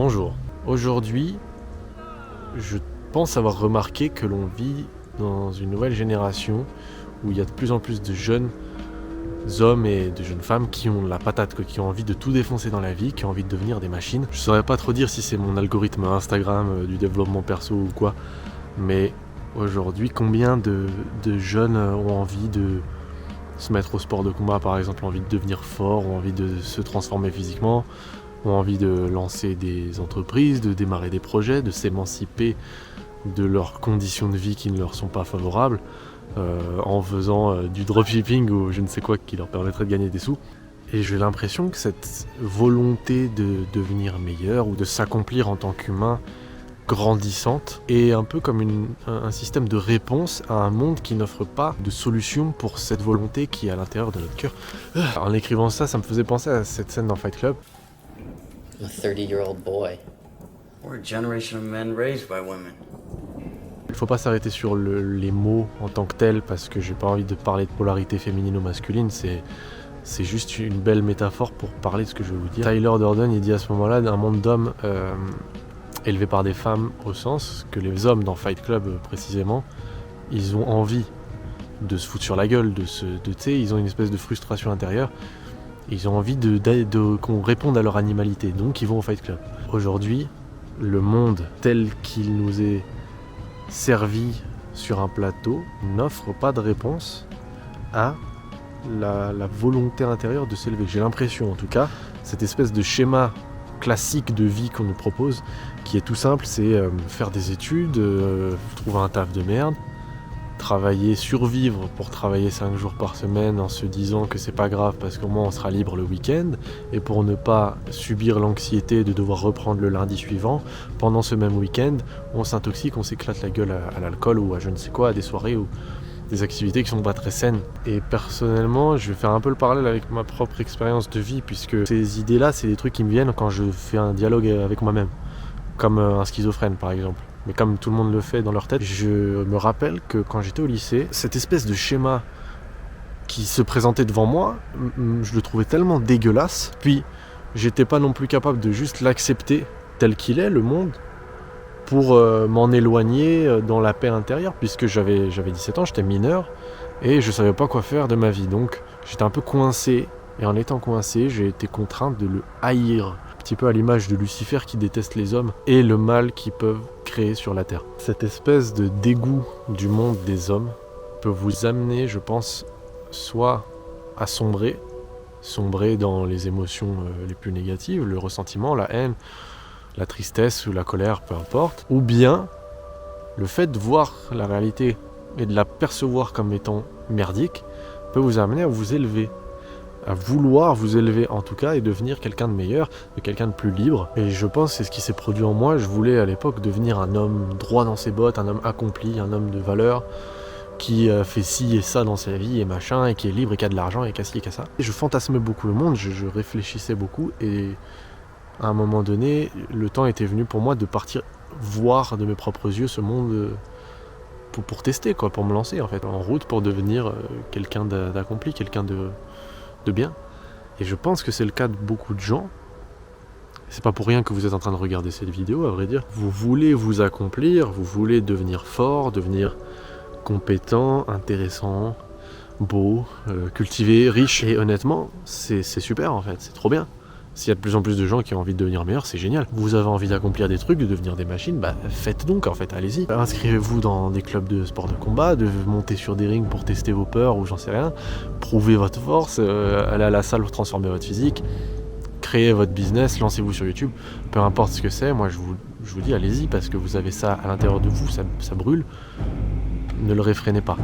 Bonjour. Aujourd'hui, je pense avoir remarqué que l'on vit dans une nouvelle génération où il y a de plus en plus de jeunes hommes et de jeunes femmes qui ont la patate, qui ont envie de tout défoncer dans la vie, qui ont envie de devenir des machines. Je saurais pas trop dire si c'est mon algorithme Instagram, du développement perso ou quoi, mais aujourd'hui, combien de jeunes ont envie de se mettre au sport de combat, par exemple, ont envie de devenir forts, ont envie de se transformer physiquement, ont envie de lancer des entreprises, de démarrer des projets, de s'émanciper de leurs conditions de vie qui ne leur sont pas favorables, en faisant du dropshipping ou je ne sais quoi qui leur permettrait de gagner des sous. Et j'ai l'impression que cette volonté de devenir meilleur ou de s'accomplir en tant qu'humain grandissante est un peu comme un système de réponse à un monde qui n'offre pas de solution pour cette volonté qui est à l'intérieur de notre cœur. En écrivant ça, ça me faisait penser à cette scène dans Fight Club. I'm a 30-year-old boy. We're a generation of men raised by women. Il faut pas s'arrêter sur les mots en tant que tels parce que j'ai pas envie de parler de polarité féminine ou masculine, c'est juste une belle métaphore pour parler de ce que je veux vous dire. Tyler Durden, il dit à ce moment-là d'un monde d'hommes élevés par des femmes, au sens que les hommes dans Fight Club précisément, ils ont envie de se foutre sur la gueule, ils ont une espèce de frustration intérieure. Ils ont envie qu'on réponde à leur animalité, donc ils vont au Fight Club. Aujourd'hui, le monde tel qu'il nous est servi sur un plateau n'offre pas de réponse à la volonté intérieure de s'élever. J'ai l'impression, en tout cas, cette espèce de schéma classique de vie qu'on nous propose, qui est tout simple, c'est faire des études, trouver un taf de merde, travailler, survivre pour travailler 5 jours par semaine en se disant que c'est pas grave parce qu'au moins on sera libre le week-end, et pour ne pas subir l'anxiété de devoir reprendre le lundi suivant, pendant ce même week-end, on s'intoxique, on s'éclate la gueule à l'alcool ou à je ne sais quoi, à des soirées ou des activités qui sont pas très saines. Et personnellement, je vais faire un peu le parallèle avec ma propre expérience de vie, puisque ces idées-là, c'est des trucs qui me viennent quand je fais un dialogue avec moi-même, comme un schizophrène par exemple. Mais comme tout le monde le fait dans leur tête, je me rappelle que quand j'étais au lycée, cette espèce de schéma qui se présentait devant moi, je le trouvais tellement dégueulasse. Puis, j'étais pas non plus capable de juste l'accepter tel qu'il est, le monde, pour m'en éloigner dans la paix intérieure, puisque j'avais 17 ans, j'étais mineur, et je savais pas quoi faire de ma vie. Donc, j'étais un peu coincé, et en étant coincé, j'ai été contraint de le haïr. Un petit peu à l'image de Lucifer qui déteste les hommes et le mal qu'ils peuvent créer sur la terre. Cette espèce de dégoût du monde des hommes peut vous amener, je pense, soit à sombrer dans les émotions les plus négatives, le ressentiment, la haine, la tristesse ou la colère, peu importe, ou bien le fait de voir la réalité et de la percevoir comme étant merdique peut vous amener à vous élever, à vouloir vous élever en tout cas et devenir quelqu'un de meilleur, de quelqu'un de plus libre. Et je pense que c'est ce qui s'est produit en moi. Je voulais à l'époque devenir un homme droit dans ses bottes, un homme accompli, un homme de valeur, qui fait ci et ça dans sa vie et machin, et qui est libre et qui a de l'argent et qui a ci et qui a ça. Et je fantasmais beaucoup le monde, je réfléchissais beaucoup, et à un moment donné, le temps était venu pour moi de partir voir de mes propres yeux ce monde pour tester, quoi, pour me lancer en fait, en route pour devenir quelqu'un d'accompli, quelqu'un de bien. Et je pense que c'est le cas de beaucoup de gens. C'est pas pour rien que vous êtes en train de regarder cette vidéo, à vrai dire. Vous voulez vous accomplir, vous voulez devenir fort, devenir compétent, intéressant, beau, cultivé, riche. Et honnêtement, c'est super en fait, c'est trop bien. S'il y a de plus en plus de gens qui ont envie de devenir meilleurs, c'est génial. Vous avez envie d'accomplir des trucs, de devenir des machines, bah faites donc en fait, allez-y. Inscrivez-vous dans des clubs de sport de combat, de monter sur des rings pour tester vos peurs ou j'en sais rien. Prouvez votre force, allez à la salle pour transformer votre physique, créez votre business, lancez-vous sur YouTube. Peu importe ce que c'est, moi je vous dis allez-y parce que vous avez ça à l'intérieur de vous, ça brûle. Ne le réfrénez pas.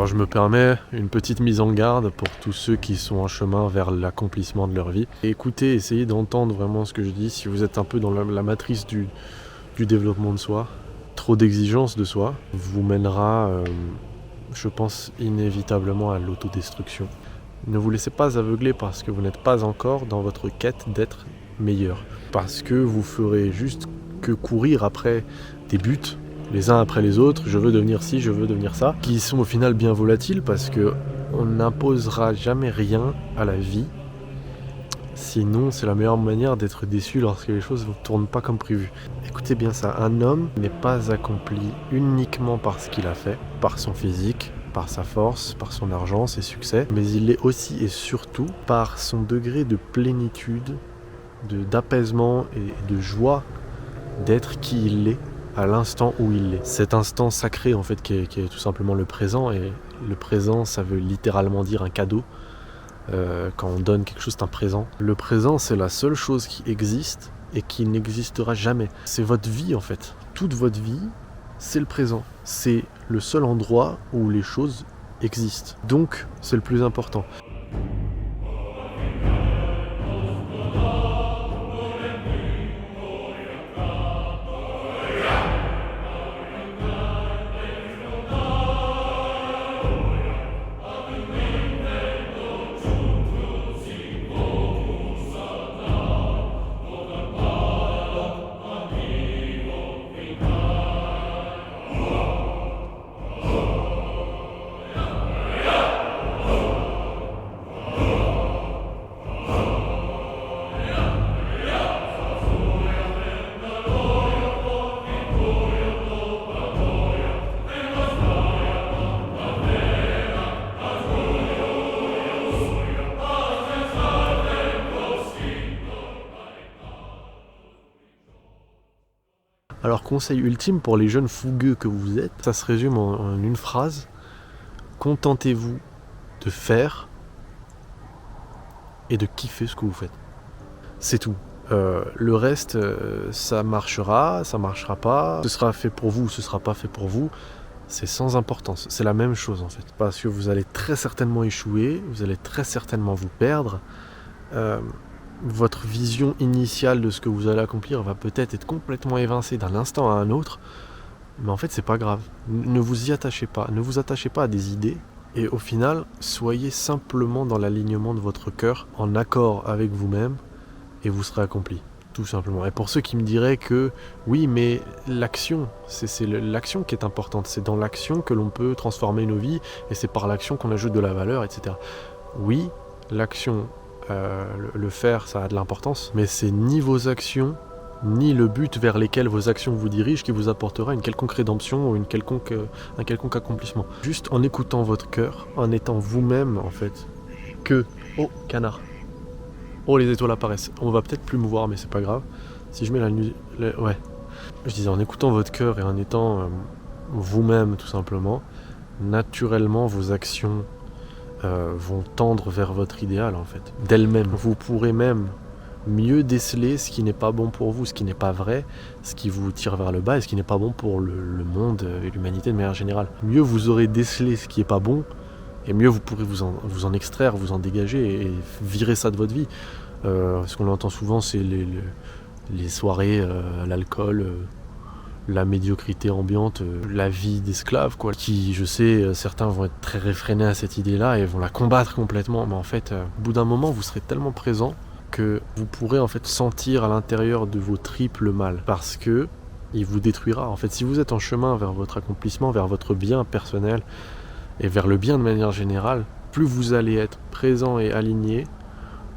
Alors je me permets une petite mise en garde pour tous ceux qui sont en chemin vers l'accomplissement de leur vie. Écoutez, essayez d'entendre vraiment ce que je dis. Si vous êtes un peu dans la matrice du développement de soi, trop d'exigence de soi vous mènera, je pense, inévitablement à l'autodestruction. Ne vous laissez pas aveugler parce que vous n'êtes pas encore dans votre quête d'être meilleur. Parce que vous ferez juste que courir après des buts, les uns après les autres, je veux devenir ci, je veux devenir ça, qui sont au final bien volatiles parce que on n'imposera jamais rien à la vie. Sinon, c'est la meilleure manière d'être déçu lorsque les choses ne tournent pas comme prévu. Écoutez bien ça, un homme n'est pas accompli uniquement par ce qu'il a fait, par son physique, par sa force, par son argent, ses succès, mais il l'est aussi et surtout par son degré de plénitude, d'apaisement et de joie d'être qui il est à l'instant où il est. Cet instant sacré en fait qui est tout simplement le présent, et le présent ça veut littéralement dire un cadeau. Quand on donne quelque chose, c'est un présent. Le présent, c'est la seule chose qui existe et qui n'existera jamais. C'est votre vie en fait. Toute votre vie, c'est le présent. C'est le seul endroit où les choses existent. Donc, c'est le plus important. Alors, conseil ultime pour les jeunes fougueux que vous êtes, ça se résume en une phrase. Contentez-vous de faire et de kiffer ce que vous faites. C'est tout. Le reste, ça marchera pas. Ce sera fait pour vous, ce sera pas fait pour vous. C'est sans importance. C'est la même chose en fait. Parce que vous allez très certainement échouer, vous allez très certainement vous perdre. Votre vision initiale de ce que vous allez accomplir va peut-être être complètement évincée d'un instant à un autre, mais en fait c'est pas grave. Ne vous y attachez pas, ne vous attachez pas à des idées, et au final, soyez simplement dans l'alignement de votre cœur, en accord avec vous-même, et vous serez accompli, tout simplement. Et pour ceux qui me diraient que, oui mais l'action, c'est l'action qui est importante, c'est dans l'action que l'on peut transformer nos vies, et c'est par l'action qu'on ajoute de la valeur, etc. Oui, l'action... le faire, ça a de l'importance, mais c'est ni vos actions, ni le but vers lesquels vos actions vous dirigent qui vous apportera une quelconque rédemption ou un quelconque accomplissement. Juste en écoutant votre cœur, en étant vous-même en fait, que... Oh, canard. Oh, les étoiles apparaissent. On va peut-être plus me voir, mais c'est pas grave. Si je mets la nuit... Ouais. Je disais, en écoutant votre cœur et en étant vous-même tout simplement, naturellement vos actions vont tendre vers votre idéal en fait, d'elles-mêmes. Vous pourrez même mieux déceler ce qui n'est pas bon pour vous, ce qui n'est pas vrai, ce qui vous tire vers le bas et ce qui n'est pas bon pour le monde et l'humanité de manière générale. Mieux vous aurez décelé ce qui n'est pas bon, et mieux vous pourrez vous en extraire, vous en dégager et virer ça de votre vie. Ce qu'on entend souvent, c'est les soirées à l'alcool, la médiocrité ambiante, la vie d'esclave, quoi. Qui, je sais, certains vont être très réfrénés à cette idée-là et vont la combattre complètement. Mais en fait, au bout d'un moment, vous serez tellement présent que vous pourrez en fait sentir à l'intérieur de vos tripes le mal, parce que il vous détruira. En fait, si vous êtes en chemin vers votre accomplissement, vers votre bien personnel et vers le bien de manière générale, plus vous allez être présent et aligné,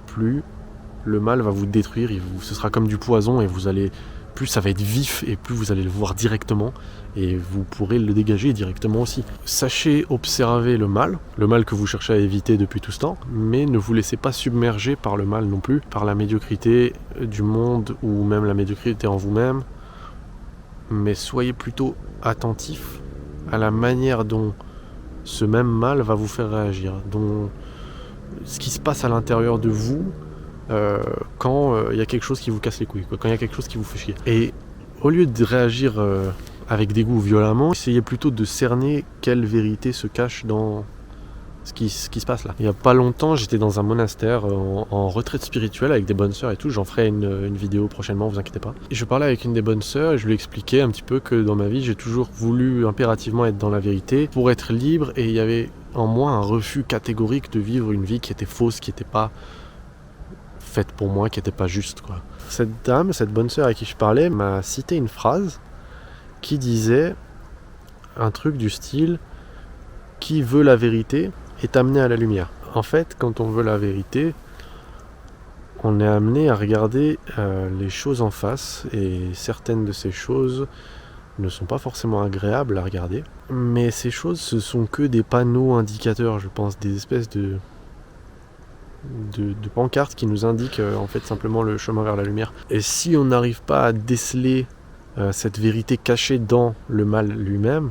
plus le mal va vous détruire. Ce sera comme du poison et plus ça va être vif et plus vous allez le voir directement et vous pourrez le dégager directement aussi. Sachez observer le mal que vous cherchez à éviter depuis tout ce temps, mais ne vous laissez pas submerger par le mal non plus, par la médiocrité du monde ou même la médiocrité en vous-même, mais soyez plutôt attentif à la manière dont ce même mal va vous faire réagir, dont ce qui se passe à l'intérieur de vous quand il y a quelque chose qui vous casse les couilles, quand il y a quelque chose qui vous fait chier. Et au lieu de réagir avec dégoût violemment, essayez plutôt de cerner quelle vérité se cache dans ce qui se passe là. Il n'y a pas longtemps, j'étais dans un monastère en retraite spirituelle avec des bonnes sœurs et tout. J'en ferai une vidéo prochainement, vous inquiétez pas. Et je parlais avec une des bonnes sœurs et je lui expliquais un petit peu que dans ma vie, j'ai toujours voulu impérativement être dans la vérité pour être libre, et il y avait en moi un refus catégorique de vivre une vie qui était fausse, qui n'était pas faite pour moi, qui n'était pas juste, quoi. Cette dame, cette bonne sœur à qui je parlais, m'a cité une phrase qui disait un truc du style « Qui veut la vérité est amené à la lumière ». En fait, quand on veut la vérité, on est amené à regarder les choses en face, et certaines de ces choses ne sont pas forcément agréables à regarder. Mais ces choses, ce sont que des panneaux indicateurs, je pense, des espèces de pancartes qui nous indiquent en fait simplement le chemin vers la lumière. Et si on n'arrive pas à déceler cette vérité cachée dans le mal lui-même,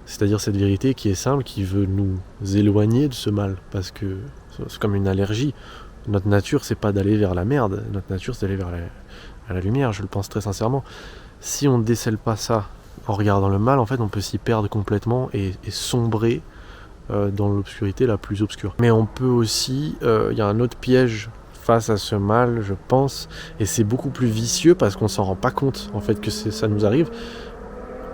c'est-à-dire cette vérité qui est simple, qui veut nous éloigner de ce mal, parce que c'est comme une allergie. Notre nature, c'est pas d'aller vers la merde, notre nature, c'est d'aller vers la lumière, je le pense très sincèrement. Si on ne décèle pas ça en regardant le mal, en fait, on peut s'y perdre complètement et sombrer dans l'obscurité la plus obscure. Mais on peut aussi, y a un autre piège face à ce mal, je pense, et c'est beaucoup plus vicieux parce qu'on s'en rend pas compte, en fait, que ça nous arrive.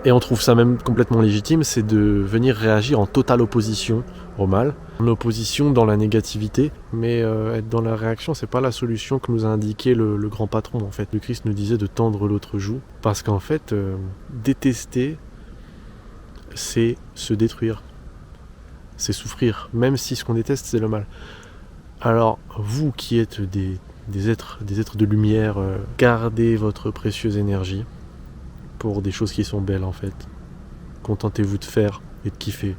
Et on trouve ça même complètement légitime, c'est de venir réagir en totale opposition au mal, en opposition dans la négativité, mais être dans la réaction, c'est pas la solution que nous a indiqué le grand patron, en fait. Le Christ nous disait de tendre l'autre joue, parce qu'en fait, détester, c'est se détruire, c'est souffrir, même si ce qu'on déteste, c'est le mal. Alors, vous qui êtes des êtres de lumière, gardez votre précieuse énergie pour des choses qui sont belles, en fait. Contentez-vous de faire et de kiffer.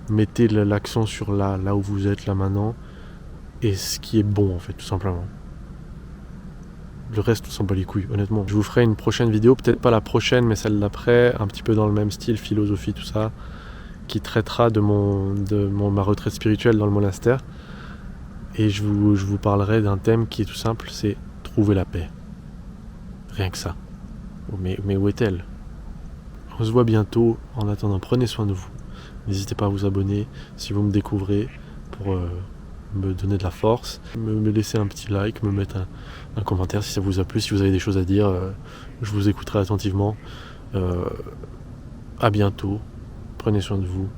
Mettez l'accent sur là où vous êtes là maintenant, et ce qui est bon, en fait, tout simplement. Le reste, on s'en bat les couilles, honnêtement. Je vous ferai une prochaine vidéo, peut-être pas la prochaine, mais celle d'après, un petit peu dans le même style, philosophie, tout ça, qui traitera de ma retraite spirituelle dans le monastère. Et je vous parlerai d'un thème qui est tout simple, c'est trouver la paix. Rien que ça. Mais où est-elle ? On se voit bientôt. En attendant, prenez soin de vous. N'hésitez pas à vous abonner si vous me découvrez pour me donner de la force. Me laisser un petit like, me mettre un commentaire si ça vous a plu, si vous avez des choses à dire. Je vous écouterai attentivement. À bientôt. Prenez soin de vous.